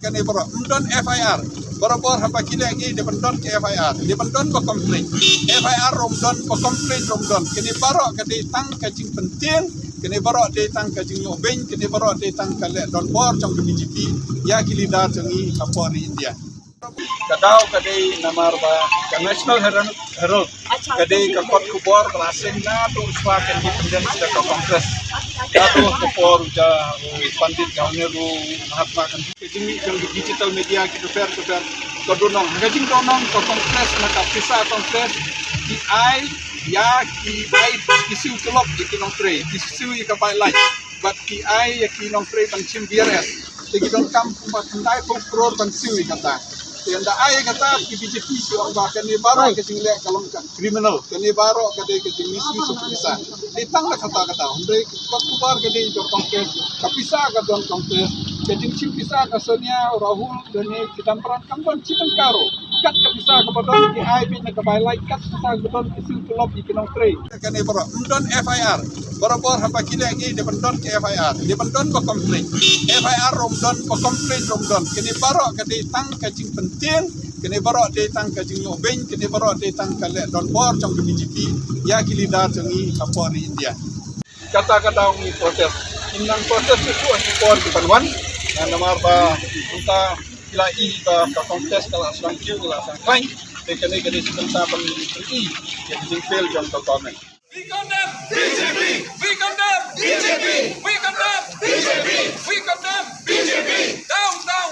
Kani boro mdon FIR bor hapa kile gi de pendon ke FIR de pendon ko komplain FIR romdon ko komplain romdon kini boro kadi tang kajing penting kini boro de tang kajing obeng kini boro de tang kale don bor trong BJP ya kilida jangi kapori India kadau kadai namar ba ka National Herald kadai ka kot kubor klaseng na tu swa kan independence ka Congress kado kubor ja pandit Nehru Mahatma Gandhi kini yang digital media kita fair kadunong ngajing donong ka Congress na ka pisa Congress di ai ya ki ai isu kelop ikinong tre isu ka pai lai but ki ai ya kinong tre pan chim BRS tigidong kampung patandai pro pan siwi kata yang ai kata BJP siang bahkan ni baru kecingle kalau kriminal kini baru kadai kecing misi bisa ditang lah kata hundai kot kubar kadai jor Congress kapisa kadon Congress kecing chim bisa ka Sonia Rahul dan ni kita peran kampung citan karo kat kapisa kepada ki ai bin ka bai like kat sa kadon isu kelop ikinong tre kini baru mdon FIR bor hapa kile gi de pendon ke FIR de pendon ko komplain FIR romdon ko komplain romdon kini baru kadai tang kecing penting kini boro de tang kajing obeng kini boro de tang kale don bor trong BJP ya kilida jangi kapori India kata-kata umi protes inang protes itu angkor di Panwan dan namar ba unta kila I ba ka kontes kala sang kiu kala sang klain de kene kene senta pan I ya jing fail jong to government We condemn BJP. We condemn BJP. We condemn BJP. We condemn BJP. Down, down.